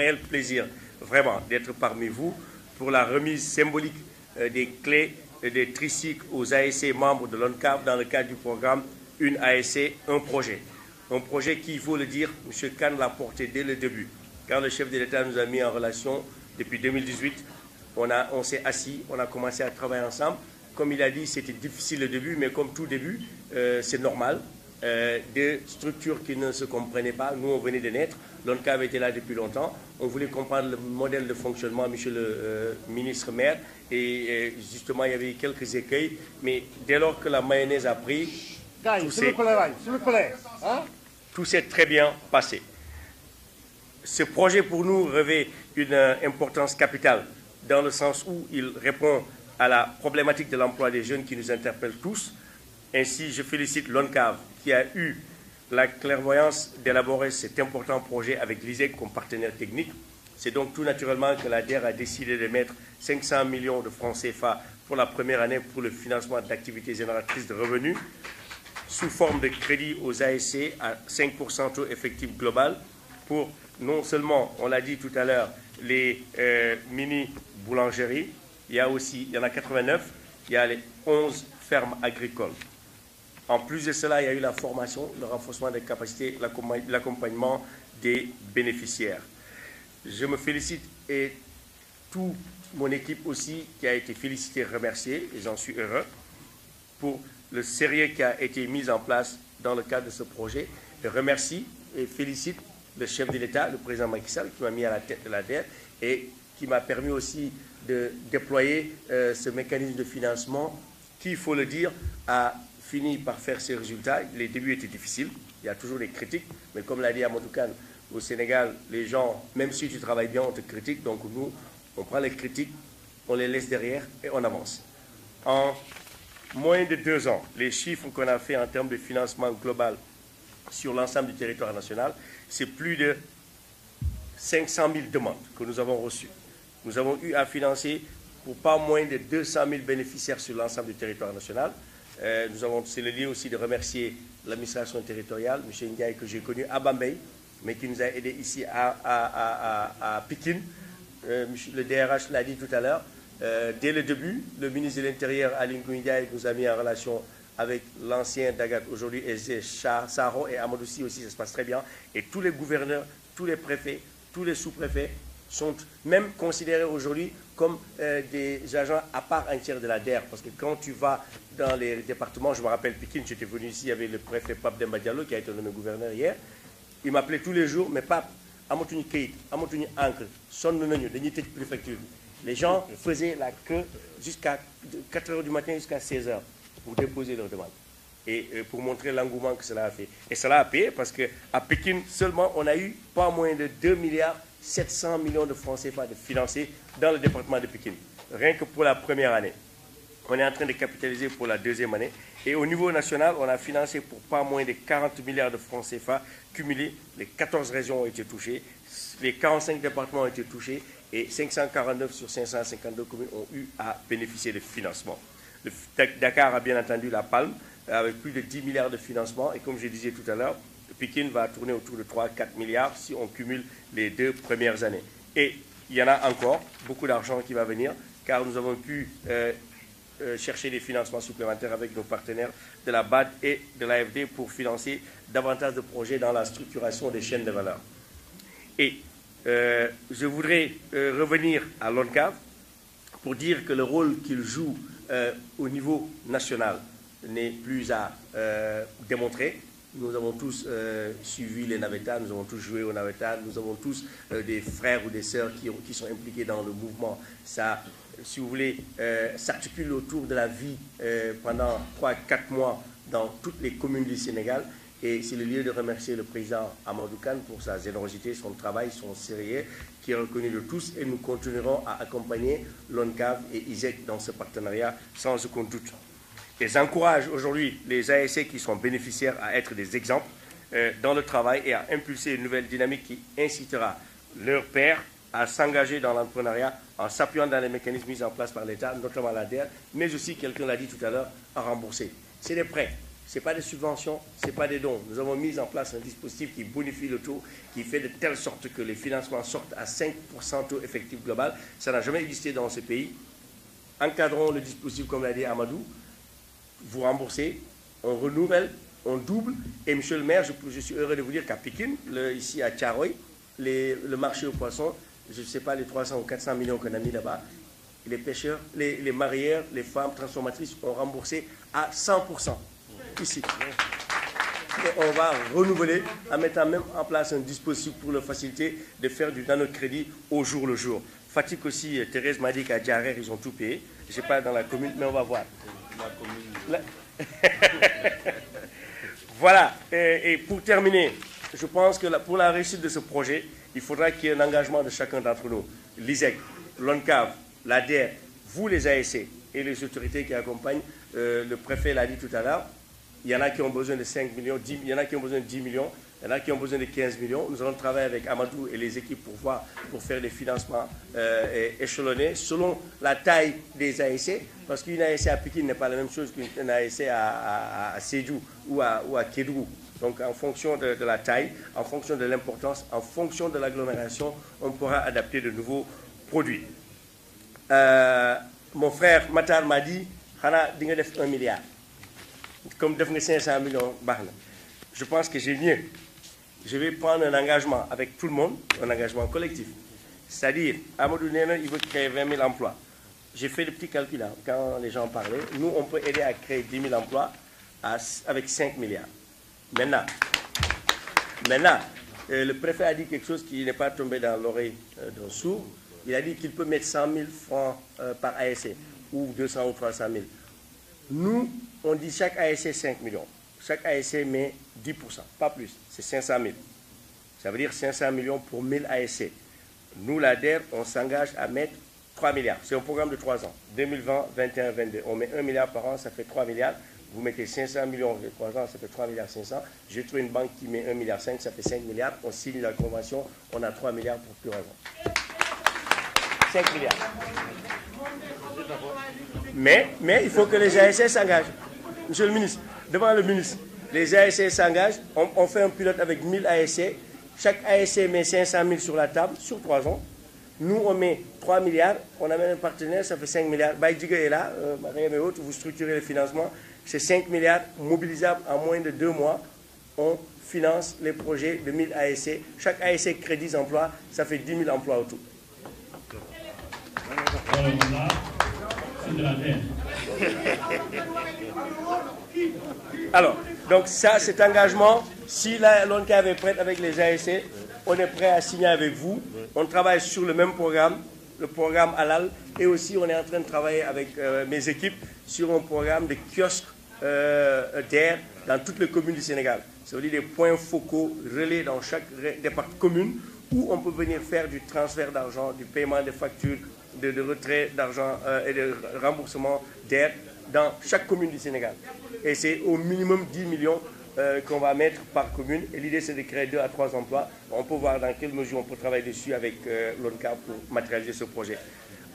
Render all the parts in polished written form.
réel plaisir vraiment d'être parmi vous pour la remise symbolique des clés des tricycles aux ASC membres de l'ONCAV dans le cadre du programme Une ASC, un projet. Un projet qui, il faut le dire, M. Kane l'a porté dès le début. Quand le chef de l'État nous a mis en relation depuis 2018, on s'est assis, on a commencé à travailler ensemble. Comme il a dit, c'était difficile au début, mais comme tout début, c'est normal. Des structures qui ne se comprenaient pas, nous on venait de naître, l'ONCAV était là depuis longtemps, on voulait comprendre le modèle de fonctionnement, monsieur le ministre maire, et justement il y avait quelques écueils, mais dès lors que la mayonnaise a pris, tout s'est très bien passé. Ce projet pour nous revêt une importance capitale, dans le sens où il répond à la problématique de l'emploi des jeunes qui nous interpelle tous. Ainsi, je félicite l'ONCAV qui a eu la clairvoyance d'élaborer cet important projet avec l'ISEC comme partenaire technique. C'est donc tout naturellement que la DER a décidé de mettre 500 millions de francs CFA pour la première année pour le financement d'activités génératrices de revenus sous forme de crédit aux ASC à 5% taux effectif global pour non seulement, on l'a dit tout à l'heure, les mini-boulangeries, il y en a 89, il y a les 11 fermes agricoles. En plus de cela, il y a eu la formation, le renforcement des capacités, l'accompagnement des bénéficiaires. Je me félicite et toute mon équipe aussi qui a été félicitée et remerciée, et j'en suis heureux, pour le sérieux qui a été mis en place dans le cadre de ce projet. Je remercie et félicite le chef de l'État, le président Macky Sall, qui m'a mis à la tête de la DER et qui m'a permis aussi de déployer ce mécanisme de financement qui, il faut le dire, a fini par faire ses résultats. Les débuts étaient difficiles, il y a toujours des critiques, mais comme l'a dit Amadou Kane, au Sénégal, les gens, même si tu travailles bien, on te critique, donc nous, on prend les critiques, on les laisse derrière et on avance. En moins de 2 ans, les chiffres qu'on a fait en termes de financement global sur l'ensemble du territoire national, c'est plus de 500 000 demandes que nous avons reçues. Nous avons eu à financer pour pas moins de 200 000 bénéficiaires sur l'ensemble du territoire national. C'est le lieu aussi de remercier l'administration territoriale, M. Ndiaye, que j'ai connu à Bambey, mais qui nous a aidés ici à Pikine. Le DRH l'a dit tout à l'heure. Dès le début, le ministre de l'Intérieur, Aly Ngouille Ndiaye, nous a mis en relation avec l'ancien Dagat, aujourd'hui SG Saro, et Amadou Sy aussi, ça se passe très bien. Et tous les gouverneurs, tous les préfets, tous les sous-préfets sont même considérés aujourd'hui comme des agents à part entière de la DER. Parce que quand tu vas dans les départements, je me rappelle Pikine, j'étais venu ici, il y avait le préfet Pape Demba Diallo qui a été nommé gouverneur hier. Il m'appelait tous les jours, mais Pape, amatuñu kayit, amatuñu encre, sonn nañu, dañuy tëj préfecture. Les gens faisaient la queue jusqu'à 4 h du matin jusqu'à 16 h pour déposer leurs demandes. Et pour montrer l'engouement que cela a fait. Et cela a payé parce qu'à Pékin seulement, on a eu pas moins de 2,7 milliards de francs CFA de financés dans le département de Pékin. Rien que pour la première année. On est en train de capitaliser pour la deuxième année. Et au niveau national, on a financé pour pas moins de 40 milliards de francs CFA cumulés. Les 14 régions ont été touchées. Les 45 départements ont été touchés. Et 549 sur 552 communes ont eu à bénéficier de financement. Dakar a bien entendu la palme, avec plus de 10 milliards de financement. Et comme je disais tout à l'heure, Pékin va tourner autour de 3-4 milliards si on cumule les 2 premières années. Et il y en a encore beaucoup d'argent qui va venir, car nous avons pu chercher des financements supplémentaires avec nos partenaires de la BAD et de l'AFD pour financer davantage de projets dans la structuration des chaînes de valeur. Et je voudrais revenir à l'ONCAV pour dire que le rôle qu'il joue au niveau national n'est plus à démontrer. Nous avons tous suivi les navetas, nous avons tous joué aux navetas, nous avons tous des frères ou des sœurs qui sont impliqués dans le mouvement. Ça, si vous voulez, s'articule autour de la vie pendant 3-4 mois dans toutes les communes du Sénégal. Et c'est le lieu de remercier le président Amadou Kane pour sa générosité, son travail, son sérieux, qui est reconnu de tous. Et nous continuerons à accompagner l'ONCAV et ISEC dans ce partenariat sans aucun doute. Et j'encourage aujourd'hui les ASC qui sont bénéficiaires à être des exemples dans le travail et à impulser une nouvelle dynamique qui incitera leurs pairs à s'engager dans l'entrepreneuriat en s'appuyant dans les mécanismes mis en place par l'État, notamment la DER, mais aussi, quelqu'un l'a dit tout à l'heure, à rembourser. C'est des prêts. Ce n'est pas des subventions, ce n'est pas des dons. Nous avons mis en place un dispositif qui bonifie le taux, qui fait de telle sorte que les financements sortent à 5% taux effectif global. Ça n'a jamais existé dans ce pays. Encadrons le dispositif, comme l'a dit Amadou. Vous remboursez, on renouvelle, on double. Et monsieur le maire, je suis heureux de vous dire qu'à Pékin, ici à Tcharoy, le marché aux poissons, je ne sais pas, les 300 ou 400 millions qu'on a mis là-bas, les pêcheurs, les mareyeurs, les femmes transformatrices ont remboursé à 100% ici. Et on va renouveler en mettant même en place un dispositif pour leur faciliter de faire du nano-crédit au jour le jour. Fatigue aussi, Thérèse m'a dit qu'à Djarer, ils ont tout payé. Je ne sais pas dans la commune, mais on va voir. Voilà. Et pour terminer, je pense que pour la réussite de ce projet, il faudra qu'il y ait un engagement de chacun d'entre nous. L'ISEC, l'ONCAV, l'ADER, vous les ASC et les autorités qui accompagnent. Le préfet l'a dit tout à l'heure. Il y en a qui ont besoin de 5 millions, il y en a qui ont besoin de 10 millions, il y en a qui ont besoin de 15 millions. Nous allons travailler avec Amadou et les équipes pour faire des financements échelonnés selon la taille des ASC, parce qu'une ASC à Pékin n'est pas la même chose qu'une ASC à Sédhiou ou à Kédougou. Donc en fonction de la taille, en fonction de l'importance, en fonction de l'agglomération, on pourra adapter de nouveaux produits. Mon frère Matar m'a dit, Hana, dinga def 1 milliard. Comme devenir 500 millions, je pense que j'ai mieux. Je vais prendre un engagement avec tout le monde, un engagement collectif. C'est-à-dire, Amadou Nena, il veut créer 20 000 emplois. J'ai fait le petit calcul là, quand les gens parlaient. Nous, on peut aider à créer 10 000 emplois avec 5 milliards. Maintenant, le préfet a dit quelque chose qui n'est pas tombé dans l'oreille d'un sourd. Il a dit qu'il peut mettre 100 000 francs par ASC, ou 200 ou 300 000. Nous, on dit chaque ASC 5 millions. Chaque ASC met 10%, pas plus. C'est 500 000. Ça veut dire 500 millions pour 1000 ASC. Nous, l'ADER, on s'engage à mettre 3 milliards. C'est un programme de 3 ans. 2020, 21, 22. On met 1 milliard par an, ça fait 3 milliards. Vous mettez 500 millions de 3 ans, ça fait 3 milliards 500. J'ai trouvé une banque qui met 1 milliard 5, ça fait 5 milliards. On signe la convention, on a 3 milliards pour plus 3 ans. 5 milliards. Mais il faut que les ASC s'engagent. Monsieur le ministre, devant le ministre, les ASC s'engagent. On fait un pilote avec 1000 ASC. Chaque ASC met 500 000 sur la table sur 3 ans. Nous, on met 3 milliards. On amène un partenaire, ça fait 5 milliards. Baïdiga est là, Mariam et autres, vous structurez le financement. C'est 5 milliards mobilisables en moins de 2 mois. On finance les projets de 1000 ASC. Chaque ASC crée 10 emplois, ça fait 10 000 emplois autour. Alors, donc ça, cet engagement, si l'ONCAV est prête avec les ASC, on est prêt à signer avec vous. On travaille sur le même programme, le programme Halal, et aussi on est en train de travailler avec mes équipes sur un programme de kiosques d'air dans toutes les communes du Sénégal. Ça veut dire des points focaux relais dans chaque département commune où on peut venir faire du transfert d'argent, du paiement des factures, de retrait d'argent et de remboursement d'air dans chaque commune du Sénégal. Et c'est au minimum 10 millions qu'on va mettre par commune. Et l'idée, c'est de créer 2 à 3 emplois. On peut voir dans quelle mesure on peut travailler dessus avec l'ONCAV pour matérialiser ce projet.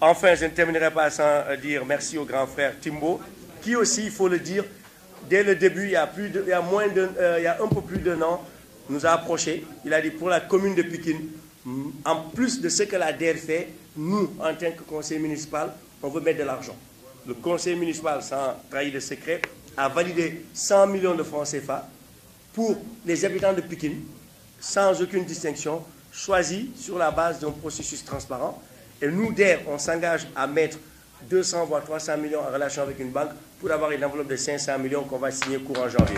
Enfin, je ne terminerai pas sans dire merci au grand frère Timbo, qui aussi, il faut le dire, dès le début, il y a un peu plus d'un an, nous a approché. Il a dit pour la commune de Pékin, en plus de ce que la DER fait, nous, en tant que conseil municipal, on veut mettre de l'argent. Le conseil municipal, sans trahir de secret, a validé 100 millions de francs CFA pour les habitants de Pékin, sans aucune distinction, choisis sur la base d'un processus transparent. Et nous, DER, on s'engage à mettre 200 voire 300 millions en relation avec une banque pour avoir une enveloppe de 500 millions qu'on va signer courant janvier.